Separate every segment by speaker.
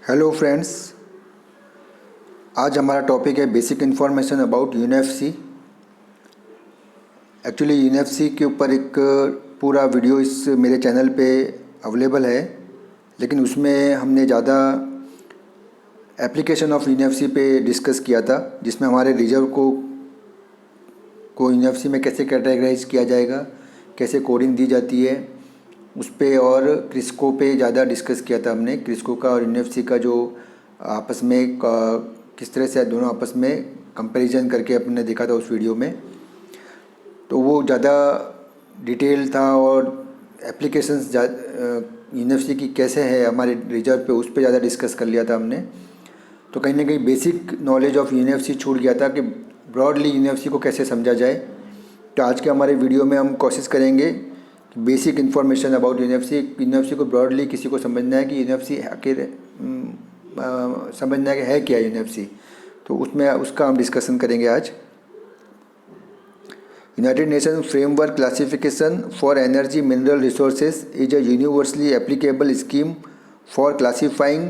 Speaker 1: Hello friends, आज हमारा topic है बेसिक इन्फॉर्मेशन अबाउट यूएनएफसी। एक्चुअली यूएनएफसी के ऊपर एक पूरा वीडियो इस मेरे चैनल पे अवेलेबल है, लेकिन उसमें हमने ज़्यादा एप्लीकेशन ऑफ यूएनएफसी पे डिस्कस किया था, जिसमें हमारे रिजर्व को यूएनएफसी में कैसे कैटेगराइज किया जाएगा, कैसे कोडिंग दी जाती है उस पे, और क्रिस्को पे ज़्यादा डिस्कस किया था हमने। क्रिस्को का और यूएनएफसी का जो आपस में किस तरह से दोनों आपस में कंपैरिजन करके अपने देखा था उस वीडियो में, तो वो ज़्यादा डिटेल था और एप्लीकेशंस यूएनएफसी की कैसे है हमारे रिजर्व पे, उस पे ज़्यादा डिस्कस कर लिया था हमने। तो कहीं ना कहीं बेसिक नॉलेज ऑफ यूएनएफसी छूट गया था कि ब्रॉडली यूएनएफसी को कैसे समझा जाए। तो आज के हमारे वीडियो में हम कोशिश करेंगे कि बेसिक इन्फॉर्मेशन अबाउट यूएनएफसी को ब्रॉडली किसी को समझना है कि यूएनएफसी आखिर समझना है कि है क्या यूएनएफसी, तो उसमें उसका हम डिस्कशन करेंगे आज। United nation framework classification for energy mineral resources is a universally applicable scheme for classifying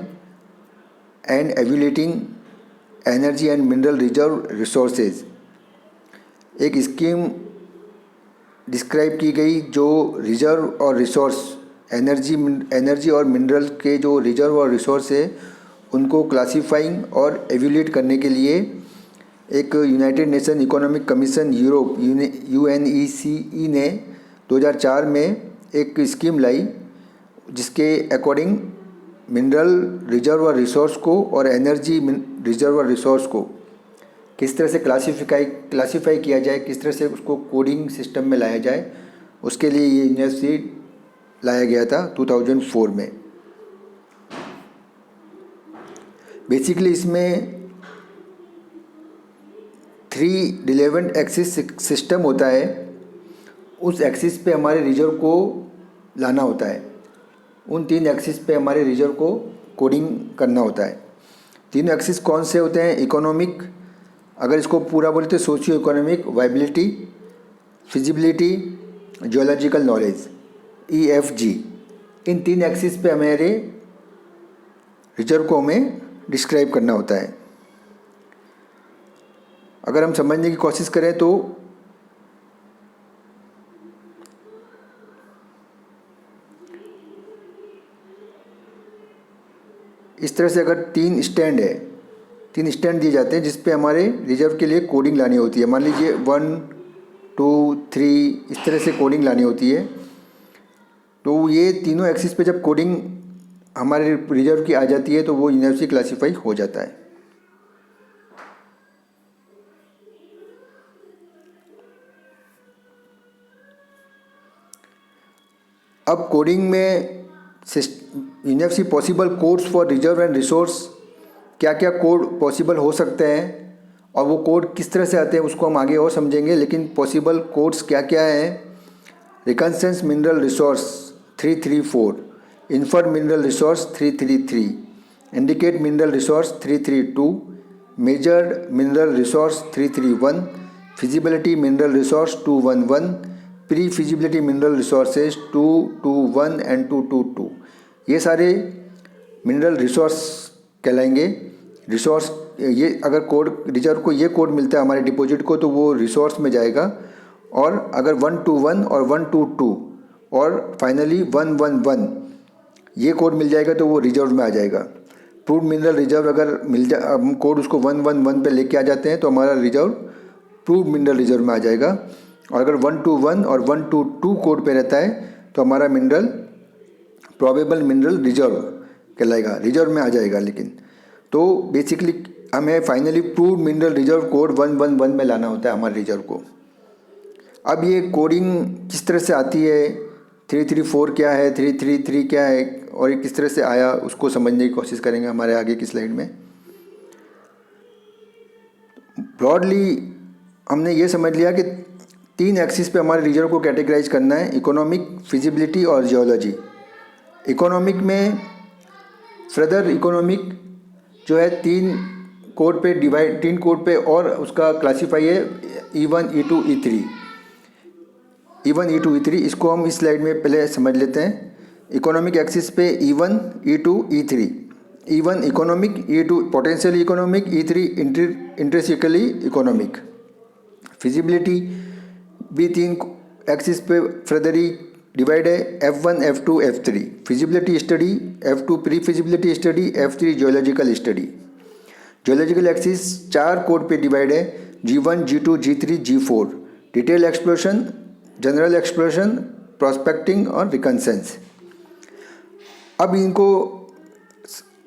Speaker 1: and evaluating energy and mineral reserve resources. एक स्कीम डिस्क्राइब की गई जो रिजर्व और रिसोर्स एनर्जी और मिनरल के जो रिजर्व और रिसोर्स है उनको क्लासीफाइंग और एवेल्यूएट करने के लिए एक United nation economic commission Europe UNECE ने 2004 में एक स्कीम लाई, जिसके अकॉर्डिंग मिनरल रिजर्व और रिसोर्स को और एनर्जी रिजर्व और रिसोर्स को किस तरह से क्लासीफाई किया जाए, किस तरह से उसको कोडिंग सिस्टम में लाया जाए, उसके लिए ये यूनिवर्सिटी लाया गया था 2004 में। बेसिकली इसमें 3 रिलेवेंट एक्सिस सिस्टम होता है। उस एक्सिस पे हमारे रिजर्व को लाना होता है, उन 3 एक्सिस पे हमारे रिजर्व को कोडिंग करना होता है। 3 एक्सिस कौन से होते हैं? इकोनॉमिक, अगर इसको पूरा बोले तो socio economic, viability, feasibility, geological knowledge, EFG। इन 3 एक्सिस पे हमारे रिजर्व को हमें डिस्क्राइब करना होता है। अगर हम समझने की कोशिश करें तो इस तरह से अगर 3 स्टैंड है, 3 स्टैंड दिए जाते हैं जिस पे हमारे रिजर्व के लिए कोडिंग लानी होती है। मान लीजिए 1 2 3 इस तरह से कोडिंग लानी होती है। तो ये तीनों एक्सिस पे जब कोडिंग हमारे रिजर्व की आ जाती है तो वो यूनिवर्सली क्लासीफाई हो जाता है। अब कोडिंग में universally possible codes for reserve and resource, क्या क्या कोड पॉसिबल हो सकते हैं और वो कोड किस तरह से आते हैं उसको हम आगे और समझेंगे। लेकिन पॉसिबल कोड्स क्या क्या हैं? Reconnaissance mineral resource 334, inferred mineral resource 333, indicated mineral resource 332, measured mineral resource 331, feasibility mineral resource 211, pre feasibility mineral resources 221 and 222। ये सारे मिनरल रिसोर्स कहलाएंगे। रिसोर्स ये अगर कोड रिजर्व को ये कोड मिलता है हमारे डिपॉजिट को तो वो रिसोर्स में जाएगा, और अगर 121 और 122 और फाइनली 111 ये कोड मिल जाएगा तो वो रिजर्व में आ जाएगा। प्रूव मिनरल रिजर्व अगर मिल जा हम कोड उसको 111 पे लेके आ जाते हैं तो हमारा रिजर्व प्रूव मिनरल रिजर्व में आ जाएगा, और अगर 121 और 122 कोड पे रहता है तो हमारा मिनरल प्रोबेबल मिनरल रिजर्व कहलाएगा, रिजर्व में आ जाएगा। लेकिन तो बेसिकली हमें finally prove mineral reserve code 111 में लाना होता है हमारे रिजर्व को। अब ये कोडिंग किस तरह से आती है, 334 क्या है, 333 क्या है, और ये किस तरह से आया उसको समझने की कोशिश करेंगे हमारे आगे की स्लाइड में। ब्रॉडली हमने ये समझ लिया कि 3 एक्सिस पे हमारे रिजर्व को कैटेगराइज करना है, इकोनॉमिक, फिजिबिलिटी और जियोलॉजी। इकोनॉमिक में फर्दर इकोनॉमिक जो है 3 कोड पे और उसका क्लासीफाई है E1 E2 E3। E1 E2 E3 इसको हम इस स्लाइड में पहले समझ लेते हैं। इकोनॉमिक एक्सिस पे E1 E2 E3 E1 economic, E2 potentially economic, E3 intrinsically economic. Feasibility भी तीन एक्सिस पे फर्दरी डिवाइड है, F1 F2 F3। Feasibility study, F2 pre feasibility study, F3 geological study. Geological axis चार कोड पे divide है, G1 G2 G3 G4। Detail exploration, general exploration, prospecting और रिकन्सेंस। अब इनको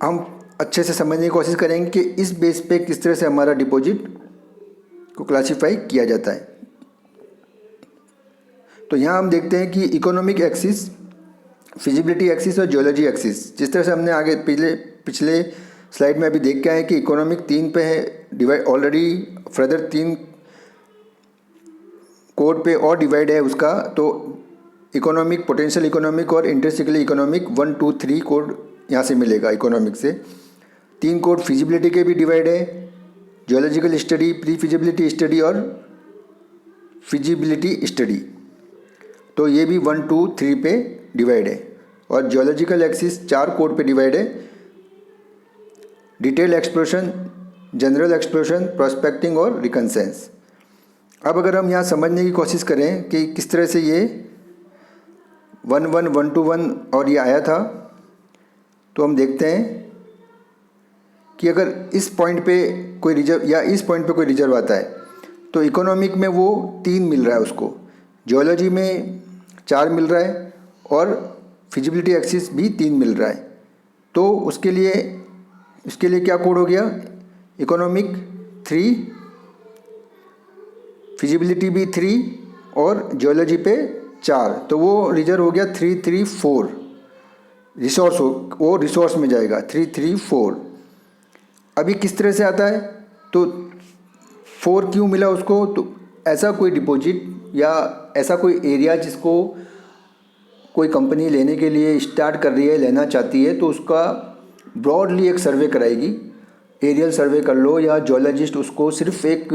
Speaker 1: हम अच्छे से समझने की कोशिश करेंगे कि इस बेस पे किस तरह से हमारा डिपॉजिट को क्लासिफाई किया जाता है। तो यहाँ हम देखते हैं कि इकोनॉमिक एक्सिस, फिजिबिलिटी एक्सिस और जियोलॉजी एक्सिस, जिस तरह से हमने आगे पिछले स्लाइड में अभी देख के आए कि इकोनॉमिक तीन पे है डिवाइड, ऑलरेडी फर्दर तीन कोड पे और डिवाइड है उसका। तो इकोनॉमिक, पोटेंशियल इकोनॉमिक और इंट्रिंसिकली इकोनॉमिक 1 2 3 कोड यहाँ से मिलेगा इकोनॉमिक से। तीन कोड फिजिबिलिटी के भी डिवाइड है, geological study, pre feasibility study और फिजिबिलिटी स्टडी। तो ये भी 1 2 3 पे डिवाइड है। और जियोलॉजिकल एक्सिस चार कोड पे डिवाइड है, detail exploration, general exploration, prospecting और रिकन्सेंस। अब अगर हम यहाँ समझने की कोशिश करें कि किस तरह से ये 1 1 1 2 1 और ये आया था, तो हम देखते हैं कि अगर इस पॉइंट पे कोई रिजर्व या इस पॉइंट पे कोई रिजर्व आता है तो इकोनॉमिक में वो 3 मिल रहा है उसको, जियोलॉजी में 4 मिल रहा है और फिजिबिलिटी एक्सिस भी 3 मिल रहा है। तो उसके लिए क्या कोड हो गया, इकोनॉमिक 3, फिजिबिलिटी भी 3 और जियोलॉजी पे 4। तो वो रिजर्व हो गया 3 3 4, रिसोर्स वो रिसोर्स में जाएगा 3 3 4। अभी किस तरह से आता है, तो 4 क्यों मिला उसको, तो ऐसा कोई डिपॉजिट या ऐसा कोई एरिया जिसको कोई कंपनी लेने के लिए स्टार्ट कर रही है, लेना चाहती है, तो उसका ब्रॉडली एक सर्वे कराएगी, एरियल सर्वे कर लो, या जियोलॉजिस्ट उसको सिर्फ एक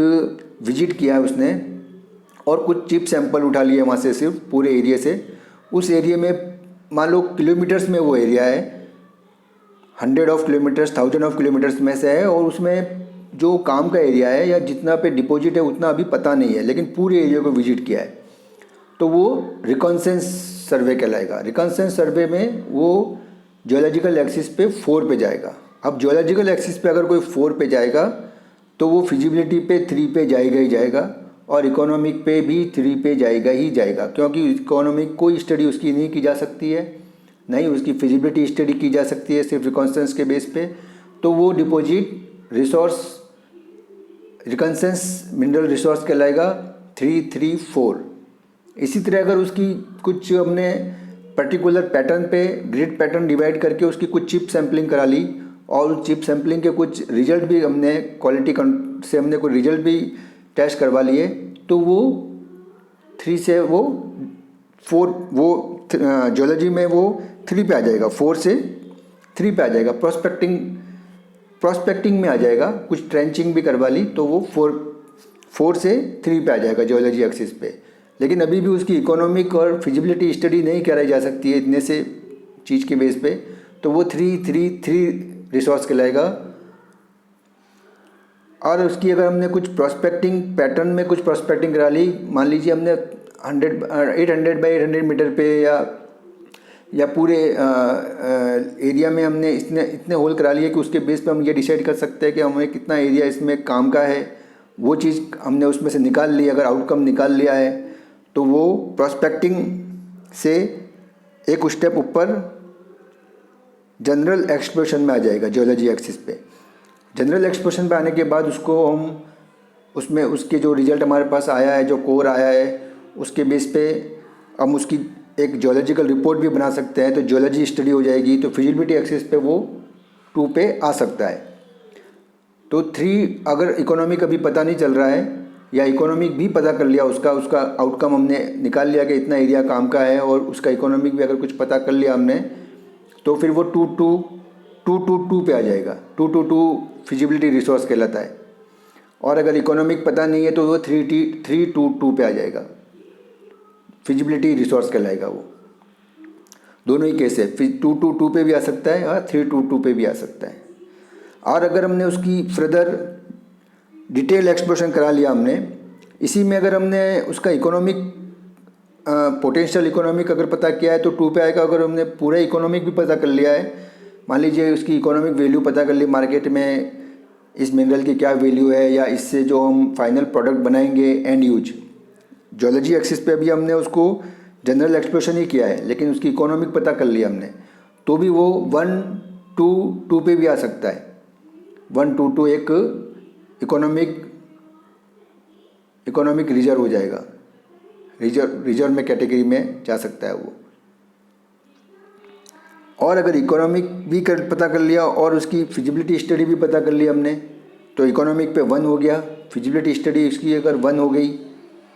Speaker 1: विजिट किया है उसने और कुछ चिप सैंपल उठा लिए वहाँ से, सिर्फ पूरे एरिया से। उस एरिया में मान लो किलोमीटर्स में वो एरिया है, 100 ऑफ किलोमीटर्स, 1000 ऑफ किलोमीटर्स में से है, और उसमें जो काम का एरिया है या जितना पे डिपॉजिट है उतना अभी पता नहीं है, लेकिन पूरे एरिया को विजिट किया है, तो वो रिकॉन्सेंस सर्वे कहलाएगा। रिकॉन्सेंस सर्वे में वो जियोलॉजिकल एक्सिस पे 4 पे जाएगा। अब जियोलॉजिकल एक्सिस पे अगर कोई 4 पे जाएगा तो वो फिजिबिलिटी पे 3 पे जाएगा ही जाएगा और इकोनॉमिक पे भी 3 पे जाएगा ही जाएगा, क्योंकि इकोनॉमिक कोई स्टडी उसकी नहीं की जा सकती है, नहीं उसकी फिजिबिलिटी स्टडी की जा सकती है सिर्फ रिकॉन्सेंस के बेस पे। तो वो deposit resource reconnaissance mineral resource कहलाएगा 3 3 4। इसी तरह अगर उसकी कुछ हमने पर्टिकुलर पैटर्न पे ग्रिड पैटर्न डिवाइड करके उसकी कुछ चिप सैम्पलिंग करा ली और उस चिप सैम्पलिंग के कुछ रिजल्ट भी हमने क्वालिटी से हमने कोई रिजल्ट भी टेस्ट करवा लिए, तो वो 3 से वो 4, वो जियोलॉजी में वो 3 पे आ जाएगा, 4 से 3 पे आ जाएगा। प्रोस्पेक्टिंग में आ जाएगा, कुछ ट्रेंचिंग भी करवा ली तो वो 4 से 3 पे आ जाएगा जियोलॉजी एक्सिस पे। लेकिन अभी भी उसकी इकोनॉमिक और फिजिबिलिटी स्टडी नहीं कराई जा सकती है इतने से चीज़ के बेस पे, तो वो 3 3 3 रिसोर्स कहलाएगा। और उसकी अगर हमने कुछ प्रोस्पेक्टिंग पैटर्न में कुछ प्रोस्पेक्टिंग करा ली, मान लीजिए हमने 800 बाई 800 मीटर पे या पूरे एरिया में हमने इतने होल करा लिए कि उसके बेस पे हम ये डिसाइड कर सकते हैं कि हमें कितना एरिया इसमें काम का है, वो चीज़ हमने उसमें से निकाल ली। अगर आउटकम निकाल लिया है तो वो प्रोस्पेक्टिंग से एक स्टेप ऊपर जनरल एक्सप्लोरेशन में आ जाएगा जियोलॉजी एक्सिस पे। जनरल एक्सप्लोरेशन पे आने के बाद उसको हम उसमें उसके जो रिज़ल्ट हमारे पास आया है, जो कोर आया है, उसके बेस पे हम उसकी एक जियोलॉजिकल रिपोर्ट भी बना सकते हैं, तो जियोलॉजी स्टडी हो जाएगी। तो फिजिबिलिटी एक्सिस पे वो 2 पे आ सकता है। तो 3 अगर इकोनॉमिक अभी पता नहीं चल रहा है या इकोनॉमिक भी पता कर लिया, उसका आउटकम हमने निकाल लिया कि इतना एरिया काम का है और उसका इकोनॉमिक भी अगर कुछ पता कर लिया हमने, तो फिर वो 2 2 2 पे आ जाएगा। 2 2 2 फिजिबिलिटी रिसोर्स कहलाता है। और अगर इकोनॉमिक पता नहीं है तो वो 3 2 2 पे आ जाएगा, फिजिबिलिटी रिसोर्स कहलाएगा वो। दोनों ही केस है, फिर 222 पे भी आ सकता है और 322 पे भी आ सकता है। और अगर हमने उसकी फर्दर डिटेल एक्सप्लोरेशन करा लिया हमने, इसी में अगर हमने उसका इकोनॉमिक पोटेंशियल इकोनॉमिक अगर पता किया है तो 2 पे आएगा। अगर हमने पूरा इकोनॉमिक भी पता कर लिया है, मान लीजिए उसकी इकोनॉमिक वैल्यू पता कर ली मार्केट में, इस मिनरल की क्या वैल्यू है या इससे जो हम फाइनल प्रोडक्ट बनाएंगे एंड यूज, जियोलॉजी एक्सिस पे अभी हमने उसको जनरल एक्सप्लोरेशन ही किया है, लेकिन उसकी इकोनॉमिक पता कर लिया हमने, तो भी वो 122 पे भी आ सकता है। 122 एक इकोनॉमिक रिजर्व हो जाएगा, रिजर्व में कैटेगरी में जा सकता है वो। और अगर इकोनॉमिक भी पता कर लिया और उसकी फिजिबिलिटी स्टडी भी पता कर ली हमने, तो इकोनॉमिक पे 1 हो गया, फिजिबिलिटी स्टडी उसकी अगर 1 हो गई,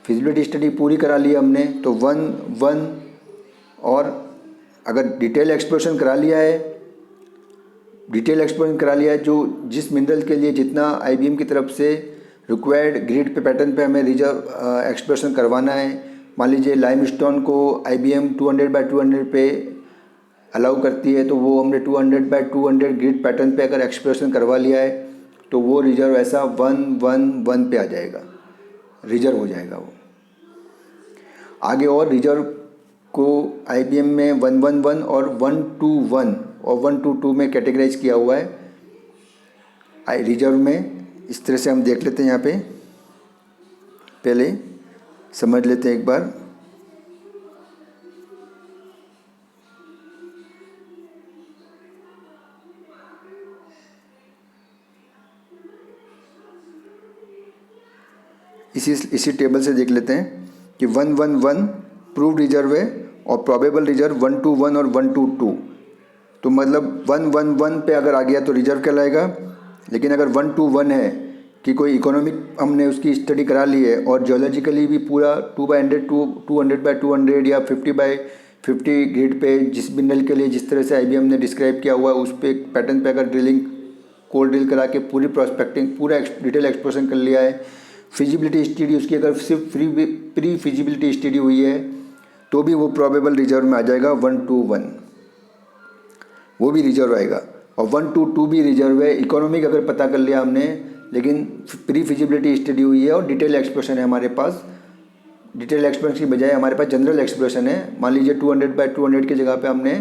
Speaker 1: फिजिबिलिटी स्टडी पूरी करा ली हमने तो 1 1। और अगर डिटेल एक्सप्लोरेशन करा लिया है, जो जिस मिनरल के लिए जितना आईबीएम की तरफ से रिक्वायर्ड ग्रिड पे पैटर्न पे हमें रिजर्व एक्सप्लोरेशन करवाना है। मान लीजिए लाइमस्टोन को आईबीएम 200/200 पे अलाउ करती है, तो वो हमने 200/200 ग्रिड पैटर्न पे अगर एक्सप्लोरेशन करवा लिया है तो वो रिजर्व ऐसा 111 पे आ जाएगा, रिजर्व हो जाएगा वो। आगे और रिजर्व को आईबीएम में 111 और 121 और 122 में कैटेगराइज किया हुआ है रिजर्व में। इस तरह से हम देख लेते हैं, यहाँ पे पहले समझ लेते हैं एक बार। इसी टेबल से देख लेते हैं कि 111 प्रूव्ड रिजर्व है और प्रोबेबल रिजर्व 121 और 122। तो मतलब 111 पे अगर आ गया तो रिजर्व कहलाएगा, लेकिन अगर 121 है कि कोई इकोनॉमिक हमने उसकी स्टडी करा ली है और जियोलॉजिकली भी पूरा 200/200 या 50/50 ग्रिड पे जिस मिनरल के लिए जिस तरह से आईबीएम ने डिस्क्राइब किया हुआ है उस पे पैटर्न पे अगर कोर ड्रिल करा के पूरी प्रोस्पेक्टिंग पूरा डिटेल एक्सप्लोरेशन कर लिया है, फिजिबिलिटी स्टडी उसकी अगर सिर्फ प्री फिजिबिलिटी स्टडी हुई है तो भी वो प्रोबेबल रिजर्व में आ जाएगा 121, वो भी रिजर्व आएगा। और 122 भी रिजर्व है। इकोनॉमिक अगर पता कर लिया हमने, लेकिन प्री फिजिबिलिटी स्टडी हुई है और डिटेल एक्सप्लोरेशन है हमारे पास। डिटेल एक्सप्लोरेशन की बजाय हमारे पास जनरल एक्सप्लोरेशन है। मान लीजिए 200/200 की जगह पे हमने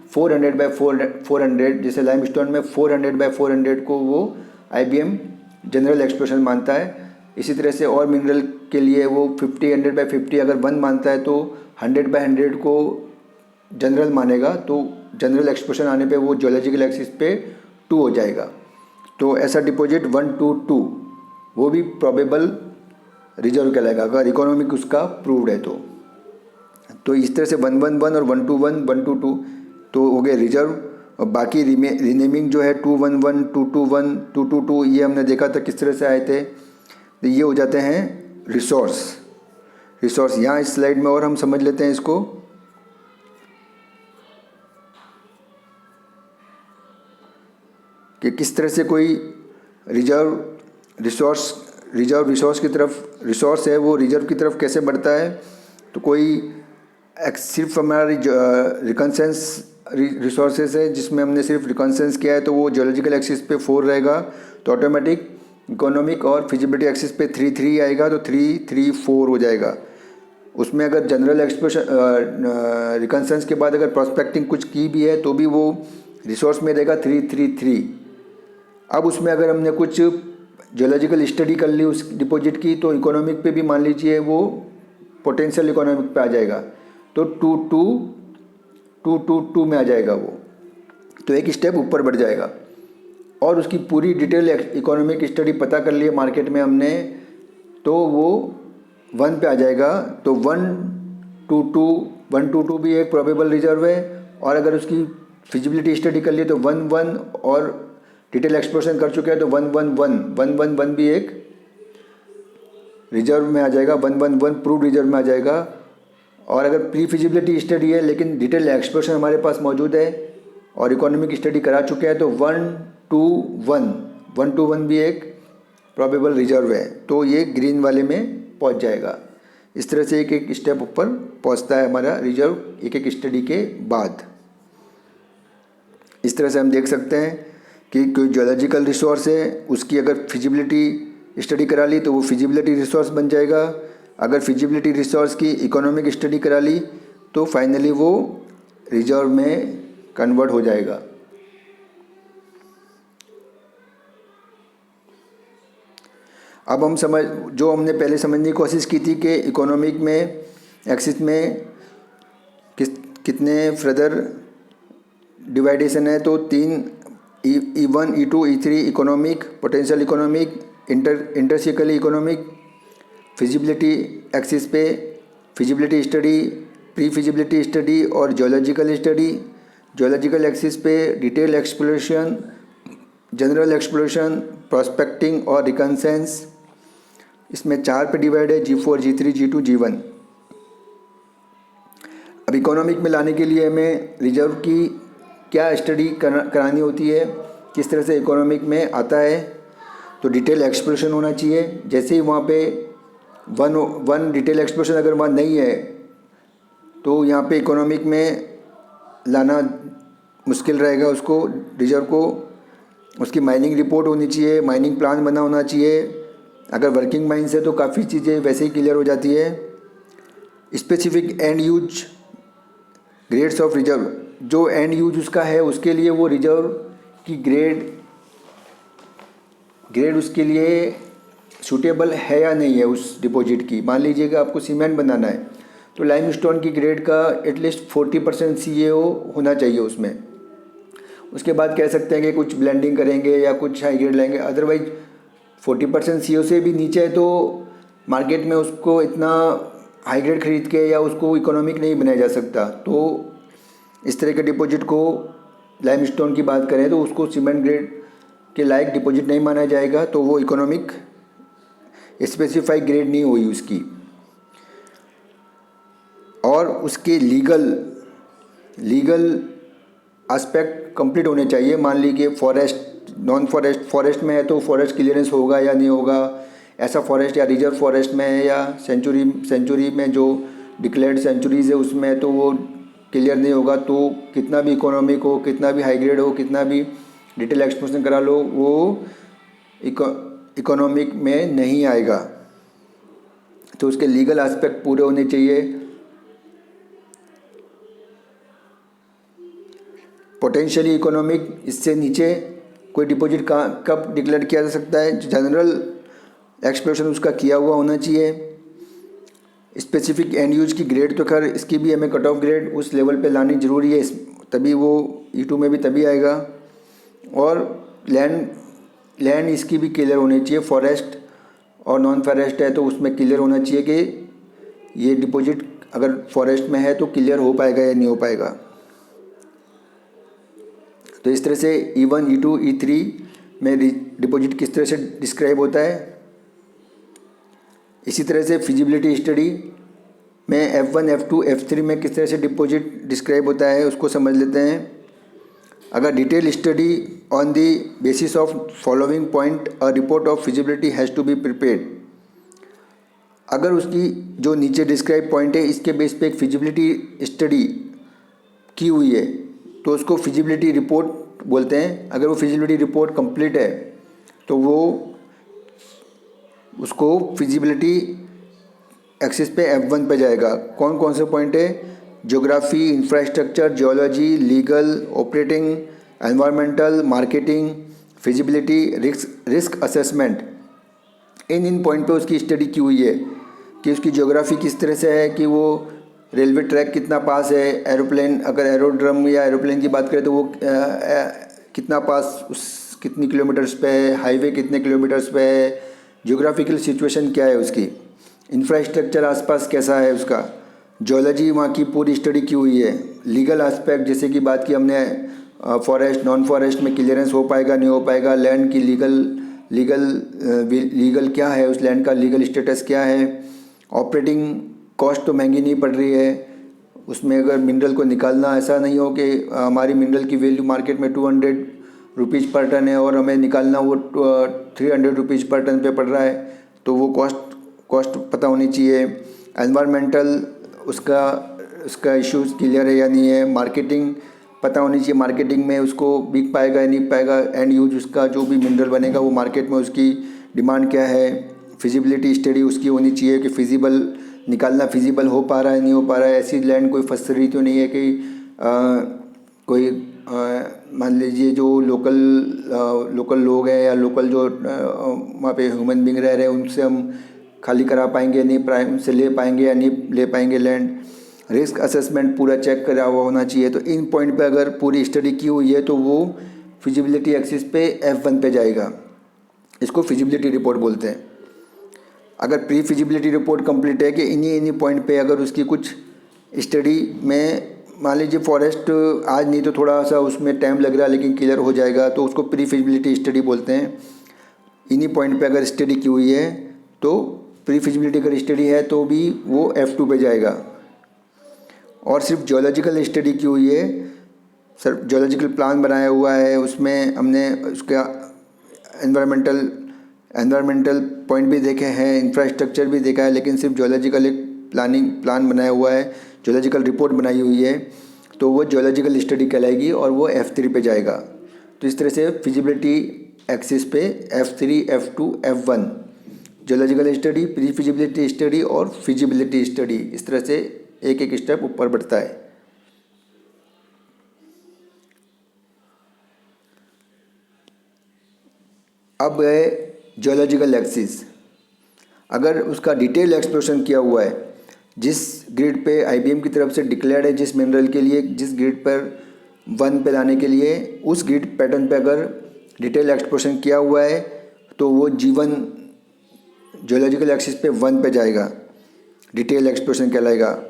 Speaker 1: 400/400, जैसे लाइमस्टोन में 400/400 को वो आईबीएम जनरल एक्सप्लोरेशन मानता है। इसी तरह से और मिनरल के लिए वो 100/50 अगर 1 मानता है तो 100/100 को जनरल मानेगा, तो जनरल एक्सप्लोरेशन आने पे वो जियोलॉजिकल एक्सिस पे 2 हो जाएगा। तो ऐसा डिपॉजिट 122 वो भी प्रोबेबल रिजर्व कहलाएगा अगर इकोनॉमिक उसका प्रूव्ड है तो इस तरह से 111 और 121 122 तो हो गए रिजर्व। और बाकी रिनेमिंग जो है 211 221 222 ये हमने देखा था किस तरह से आए थे, तो ये हो जाते हैं रिसोर्स। यहाँ इस स्लाइड में और हम समझ लेते हैं इसको कि किस तरह से कोई रिसोर्स की तरफ रिसोर्स है वो रिजर्व की तरफ कैसे बढ़ता है। तो कोई सिर्फ हमारा रिकॉन्सेंस रिसोर्सेज है जिसमें हमने सिर्फ रिकॉन्सेंस किया है तो वो जियोलॉजिकल एक्सिस पे 4 रहेगा, तो ऑटोमेटिक इकोनॉमिक और फिजिबिलिटी एक्सिस पे 3 आएगा, तो 3 हो जाएगा। उसमें अगर जनरल एक्सप्लोरेशन रिकॉन्सेंस के बाद अगर प्रोस्पेक्टिंग कुछ की भी है तो भी वो रिसोर्स में रहेगा 3 अब उसमें अगर हमने कुछ जियोलॉजिकल स्टडी कर ली उस डिपॉजिट की तो इकोनॉमिक पे भी मान लीजिए वो पोटेंशियल इकोनॉमिक पे आ जाएगा, तो 222 में आ जाएगा वो, तो एक स्टेप ऊपर बढ़ जाएगा। और उसकी पूरी डिटेल इकोनॉमिक स्टडी पता कर लिए मार्केट में हमने तो वो 1 पे आ जाएगा। तो 122 भी एक प्रोबेबल रिजर्व है। और अगर उसकी फिजिबिलिटी स्टडी कर लिए तो 1 और डिटेल एक्सप्लोरेशन कर चुके हैं तो 111 भी एक रिजर्व में आ जाएगा, 111 प्रूव रिजर्व में आ जाएगा। और अगर प्री फिजिबिलिटी स्टडी है लेकिन डिटेल एक्सप्लोरेशन हमारे पास मौजूद है और इकोनॉमिक स्टडी करा चुके हैं तो 121 भी एक प्रोबेबल रिजर्व है, तो ये ग्रीन वाले में पहुंच जाएगा। इस तरह से एक स्टेप ऊपर पहुंचता है हमारा रिजर्व एक स्टडी के बाद। इस तरह से हम देख सकते हैं कि कोई जियोलॉजिकल रिसोर्स है, उसकी अगर फिजिबिलिटी स्टडी करा ली तो वो फिजिबिलिटी रिसोर्स बन जाएगा। अगर फिजिबिलिटी रिसोर्स की इकोनॉमिक स्टडी करा ली तो फाइनली वो रिजर्व में कन्वर्ट हो जाएगा। अब हम जो हमने पहले समझने की कोशिश की थी कि इकोनॉमिक में एक्सिस में कितने फर्दर डिवाइडेशन है, तो 3 E1 E2 E3 economic, potential economic, intrinsically economic, feasibility axis पे feasibility study, pre feasibility study और जियोलॉजिकल स्टडी। जियोलॉजिकल एक्सिस पे detail exploration, general exploration, prospecting और रिकनसेंस। इसमें 4 पे डिवाइड है, G4 G3 G2 G1। अब इकोनॉमिक में लाने के लिए हमें रिजर्व की क्या स्टडी करानी होती है, किस तरह से इकोनॉमिक में आता है। तो डिटेल एक्सप्लोरेशन होना चाहिए। जैसे ही वहाँ पे वन डिटेल एक्सप्लोरेशन अगर वहाँ नहीं है तो यहाँ पे इकोनॉमिक में लाना मुश्किल रहेगा उसको, रिजर्व को। उसकी माइनिंग रिपोर्ट होनी चाहिए, माइनिंग प्लान बना होना चाहिए। अगर वर्किंग माइंस है तो काफ़ी चीज़ें वैसे ही क्लियर हो जाती है। Specific and use grades of reserve, जो एंड यूज उसका है उसके लिए वो रिजर्व की ग्रेड उसके लिए सूटेबल है या नहीं है उस डिपॉजिट की। मान लीजिएगा आपको सीमेंट बनाना है तो लाइमस्टोन की ग्रेड का एटलीस्ट 40% CaO होना चाहिए उसमें। उसके बाद कह सकते हैं कि कुछ ब्लेंडिंग करेंगे या कुछ हाई ग्रेड लेंगे, अदरवाइज 40% CO से भी नीचे है तो मार्केट में उसको इतना हाई ग्रेड खरीद के या उसको इकोनॉमिक नहीं बनाया जा सकता। तो इस तरह के डिपॉजिट को, लाइमस्टोन की बात करें तो उसको सीमेंट ग्रेड के लायक डिपॉजिट नहीं माना जाएगा, तो वो इकोनॉमिक स्पेसिफाइड ग्रेड नहीं हुई उसकी। और उसके लीगल एस्पेक्ट कंप्लीट होने चाहिए। मान लीजिए फॉरेस्ट, नॉन फॉरेस्ट में है तो फॉरेस्ट क्लियरेंस होगा या नहीं होगा, ऐसा फॉरेस्ट या रिजर्व फॉरेस्ट में है या सेंचुरी में जो डिक्लेयर्ड सेंचुरीज़ है उसमें है तो वो क्लियर नहीं होगा। तो कितना भी इकोनॉमिक हो, कितना भी हाई ग्रेड हो, कितना भी डिटेल एक्सप्लोरेशन करा लो, वो इकोनॉमिक में नहीं आएगा। तो उसके लीगल एस्पेक्ट पूरे होने चाहिए। पोटेंशियली इकोनॉमिक, इससे नीचे कोई डिपॉजिट कब डिक्लेयर किया जा सकता है, जनरल एक्सप्लोरेशन उसका किया हुआ होना चाहिए। स्पेसिफिक एंड यूज की ग्रेड तो खैर इसकी भी हमें कट ऑफ ग्रेड उस लेवल पे लानी ज़रूरी है, तभी वो E2 में भी तभी आएगा। और लैंड इसकी भी क्लियर होनी चाहिए। फॉरेस्ट और नॉन फॉरेस्ट है तो उसमें क्लियर होना चाहिए कि ये डिपॉजिट अगर फॉरेस्ट में है तो क्लियर हो पाएगा या नहीं हो पाएगा। तो इस तरह से E1 E2 E3 में डिपॉजिट किस तरह से डिस्क्राइब होता है। इसी तरह से फिजिबिलिटी स्टडी में F1 F2 F3 में किस तरह से डिपॉजिट डिस्क्राइब होता है उसको समझ लेते हैं। अगर detail study on the basis of following point a report of feasibility has to be prepared. अगर उसकी जो नीचे डिस्क्राइब पॉइंट है इसके बेस पे एक फिजिबिलिटी स्टडी की हुई है तो उसको फिजिबिलिटी रिपोर्ट बोलते हैं। अगर वो फिजिबिलिटी रिपोर्ट कंप्लीट है तो वो उसको फिजिबिलिटी एक्सिस पे F1 पे जाएगा। कौन कौन से पॉइंट है, geography, infrastructure, geology, legal, operating, environmental, marketing, feasibility, risk assessment. इन पॉइंट पे उसकी स्टडी की हुई है कि उसकी ज्योग्राफी किस तरह से है, कि वो रेलवे ट्रैक कितना पास है, एरोप्लेन, अगर एरोड्रम या एरोप्लेन की बात करें तो वो कितना पास, उस कितनी किलोमीटर्स पे है, हाईवे कितने किलोमीटर्स पे है, ज्योग्राफिकल सिचुएशन क्या है उसकी, इंफ्रास्ट्रक्चर आसपास कैसा है उसका, जियोलॉजी वहाँ की पूरी स्टडी की हुई है। लीगल एस्पेक्ट जैसे कि बात की हमने फॉरेस्ट नॉन फॉरेस्ट में क्लियरेंस हो पाएगा नहीं हो पाएगा, लैंड की लीगल क्या है, उस लैंड का लीगल स्टेटस क्या है, ऑपरेटिंग कॉस्ट तो महंगी नहीं पड़ रही है उसमें। अगर मिनरल को निकालना, ऐसा नहीं हो कि हमारी मिनरल की वैल्यू मार्केट में 200 रुपीज़ पर टन है और हमें निकालना वो 300 रुपीज़ पर टन पे पड़ रहा है, तो वो कॉस्ट पता होनी चाहिए। एनवायरमेंटल उसका इश्यूज़ क्लियर है या नहीं है। मार्केटिंग पता होनी चाहिए मार्केटिंग में उसको बिक पाएगा या नहीं पाएगा, एंड यूज उसका जो भी मिनरल बनेगा वो मार्केट में उसकी डिमांड क्या है। फिजिबिलिटी स्टडी उसकी होनी चाहिए कि फिजिबल निकालना फिजिबल हो पा रहा है नहीं हो पा रहा है, ऐसी लैंड कोई फंस रही तो नहीं है कि कोई मान लीजिए जो लोकल लोग हैं या लोकल जो वहाँ पे ह्यूमन बींग रह रहे हैं उनसे हम खाली करा पाएंगे नहीं, प्राइम उनसे ले पाएंगे या नहीं ले पाएंगे लैंड। रिस्क असेसमेंट पूरा चेक करा हुआ होना चाहिए। तो इन पॉइंट पे अगर पूरी स्टडी की हुई है तो वो फिजिबिलिटी एक्सिस पे F1 पे जाएगा। इसको फिजिबिलिटी रिपोर्ट बोलते हैं। अगर प्री फिजिबिलिटी रिपोर्ट कंप्लीट है कि इन्हीं पॉइंट पे अगर उसकी कुछ स्टडी में मान लीजिए फॉरेस्ट आज नहीं तो थोड़ा सा उसमें टाइम लग रहा है लेकिन क्लियर हो जाएगा, तो उसको प्री फिजिबिलिटी स्टडी बोलते हैं। इन्हीं पॉइंट पे अगर स्टडी की हुई है तो प्री फिजिबिलिटी अगर स्टडी है तो भी वो F2 पे जाएगा। और सिर्फ जियोलॉजिकल स्टडी की हुई है, सर जियोलॉजिकल प्लान बनाया हुआ है, उसमें हमने उसका एनवायरमेंटल पॉइंट भी देखे हैं, इंफ्रास्ट्रक्चर भी देखा है, लेकिन सिर्फ जियोलॉजिकल एक प्लान बनाया हुआ है, जियोलॉजिकल रिपोर्ट बनाई हुई है, तो वो जियोलॉजिकल स्टडी कहलाएगी और वो F3 पे जाएगा। तो इस तरह से फिजिबिलिटी एक्सिस पे F3, F2, F1 geological study, pre feasibility study और फिजिबिलिटी स्टडी, इस तरह से एक एक स्टेप ऊपर बढ़ता है। अब है जियोलॉजिकल एक्सिस। अगर उसका डिटेल एक्सप्लोरेशन किया हुआ है, जिस ग्रिड पे IBM की तरफ से डिक्लेयर्ड है, जिस मिनरल के लिए जिस ग्रिड पर 1 पे लाने के लिए, उस ग्रिड पैटर्न पे अगर डिटेल एक्सप्लोरेशन किया हुआ है तो वो G1 जियोलॉजिकल एक्सिस पे 1 पे जाएगा, डिटेल एक्सप्लोरेशन कहलाएगा।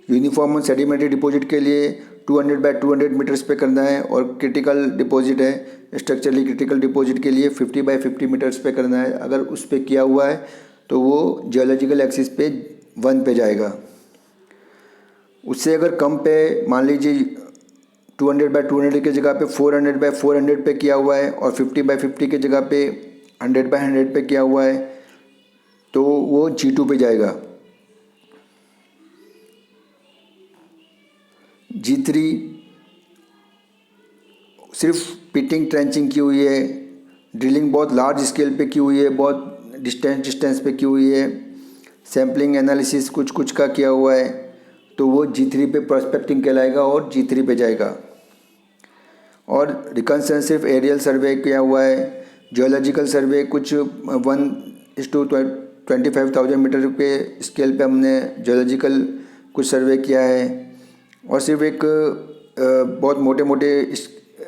Speaker 1: यूनिफॉर्म और सेडिमेंट्री डिपॉजिट के लिए 200 बाय 200 मीटर्स पे करना है, और क्रिटिकल डिपॉजिट है, स्ट्रक्चरली क्रिटिकल डिपॉजिट के लिए 50 बाय 50 मीटर्स पे करना है। अगर उस पे किया हुआ है तो वो जियोलॉजिकल एक्सिस पे 1 पे जाएगा। उससे अगर कम पे मान लीजिए 200 बाय 200 की जगह पे 400 बाय 400 पे किया हुआ है और 50 बाय 50 की जगह पे 100 बाय 100 पे किया हुआ है तो वो G2 पे जाएगा। G3 सिर्फ पिटिंग ट्रेंचिंग की हुई है, ड्रिलिंग बहुत लार्ज स्केल पे की हुई है, बहुत डिस्टेंस पे की हुई है, सैम्पलिंग एनालिसिस कुछ का किया हुआ है, तो वो G3 पे प्रोस्पेक्टिंग कहलाएगा और G3 पे जाएगा। और रिकंस्ट्रक्टिव एरियल सर्वे किया हुआ है, जियोलॉजिकल सर्वे कुछ 1:25,000 मीटर के स्केल पे हमने जियोलॉजिकल कुछ सर्वे किया है, और सिर्फ एक बहुत मोटे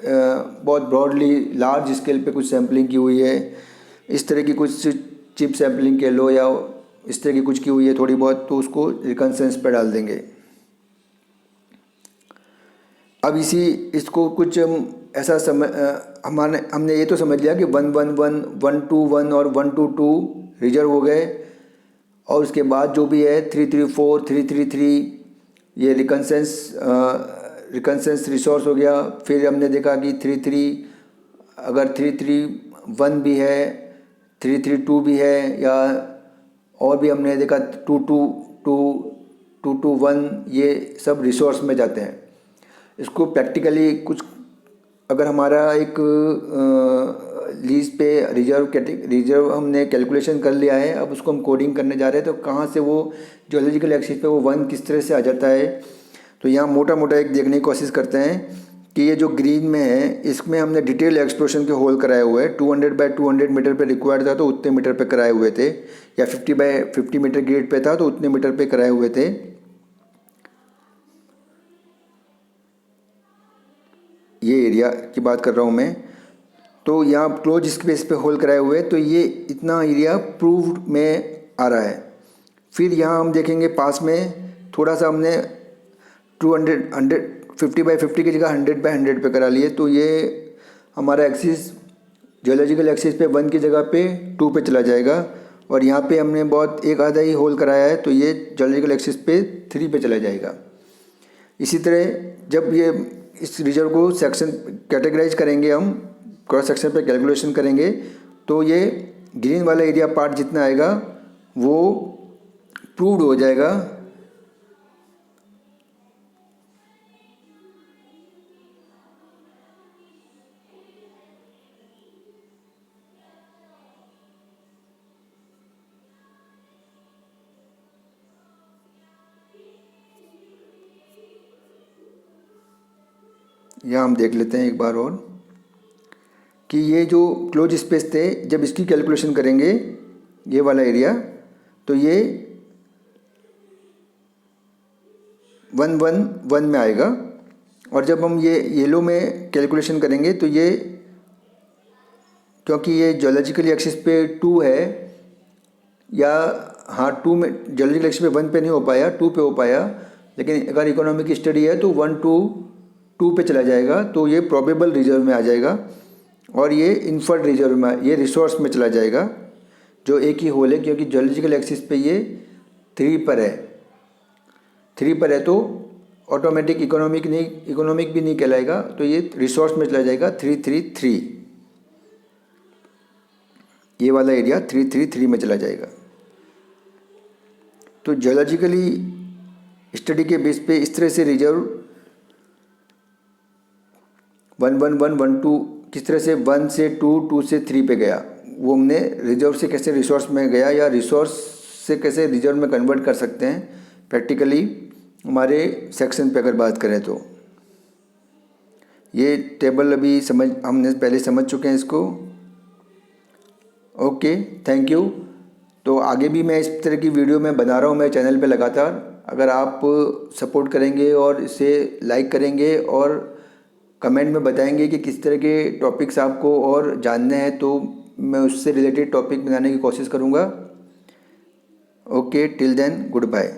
Speaker 1: बहुत ब्रॉडली लार्ज स्केल पे कुछ सैम्पलिंग की हुई है। इस तरह की कुछ चिप सैम्पलिंग के लो या इस तरह की कुछ की हुई है थोड़ी बहुत, तो उसको रिकंसेंस पे डाल देंगे। अब इसको कुछ ऐसा हमने ये तो समझ लिया कि 111, 121 और 122 रिजर्व हो गए, और उसके बाद जो भी है 334, 333 ये रिकंसेंस रिसोर्स हो गया। फिर हमने देखा कि 331 भी है, 332 भी है, या और भी हमने देखा 221, ये सब रिसोर्स में जाते हैं। इसको प्रैक्टिकली कुछ अगर हमारा एक लीज पे रिजर्व हमने कैलकुलेशन कर लिया है, अब उसको हम कोडिंग करने जा रहे हैं, तो कहाँ से वो जियोलॉजिकल एक्सिस पे वो 1 किस तरह से आ जाता है। तो यहाँ मोटा एक देखने की कोशिश करते हैं कि ये जो ग्रीन में है इसमें हमने डिटेल एक्सप्लोरेशन के होल कराए हुए हैं। 200 बाय 200 मीटर पे रिक्वायर्ड था तो उतने मीटर पे कराए हुए थे, या 50 बाय 50 मीटर ग्रेड पे था तो उतने मीटर पे कराए हुए थे। ये एरिया की बात कर रहा हूँ मैं। तो यहाँ क्लोज स्पेस पे होल कराए हुए, तो ये इतना एरिया प्रूव्ड में आ रहा है। फिर यहाँ हम देखेंगे पास में थोड़ा सा हमने 50 बाय 50 की जगह 100 बाय 100 पे करा लिए, तो ये हमारा एक्सिस जियोलॉजिकल एक्सिस पे 1 की जगह पे 2 पे चला जाएगा। और यहाँ पे हमने बहुत एक आधा ही होल कराया है तो ये जियोलॉजिकल एक्सिस पे 3 पे चला जाएगा। इसी तरह जब ये इस रिजर्व को सेक्शन कैटेगराइज करेंगे, हम क्रॉस सेक्शन पे कैलकुलेशन करेंगे, तो ये ग्रीन वाला एरिया पार्ट जितना आएगा वो प्रूव्ड हो जाएगा। यहाँ हम देख लेते हैं एक बार और कि ये जो क्लोज स्पेस थे, जब इसकी कैलकुलेशन करेंगे ये वाला एरिया, तो ये 111 में आएगा। और जब हम ये येलो में कैलकुलेशन करेंगे तो ये, क्योंकि ये जियोलॉजिकल एक्सिस पे 2 है, या हाँ 2 में, जियोलॉजिकल एक्सिस पे 1 पे नहीं हो पाया, 2 पे हो पाया, लेकिन अगर इकोनॉमिक स्टडी है तो 1 to 2 पे चला जाएगा, तो ये प्रोबेबल रिजर्व में आ जाएगा। और ये इन्फर्ड रिजर्व में, ये रिसोर्स में चला जाएगा, जो एक ही होल है, क्योंकि जियोलॉजिकल एक्सिस पे ये 3 पर है। 3 पर है तो ऑटोमेटिक इकोनॉमिक भी नहीं कहलाएगा, तो ये रिसोर्स में चला जाएगा 333, ये वाला एरिया 333 में चला जाएगा। तो जियोलॉजिकली स्टडी के बेस पे इस तरह से रिजर्व 11112 किस तरह से 1 से 2, 2 से 3 पे गया, वो हमने रिजर्व से कैसे रिसोर्स में गया, या रिसोर्स से कैसे रिजर्व में कन्वर्ट कर सकते हैं प्रैक्टिकली हमारे सेक्शन पे अगर बात करें तो। ये टेबल अभी हमने पहले समझ चुके हैं इसको। Okay, thank you. तो आगे भी मैं इस तरह की वीडियो मैं बना रहा हूँ मेरे चैनल पे लगातार। अगर आप सपोर्ट करेंगे और इसे लाइक करेंगे और कमेंट में बताएंगे कि किस तरह के टॉपिक्स आपको और जानने हैं, तो मैं उससे रिलेटेड टॉपिक बनाने की कोशिश करूँगा। Okay, till then, good bye.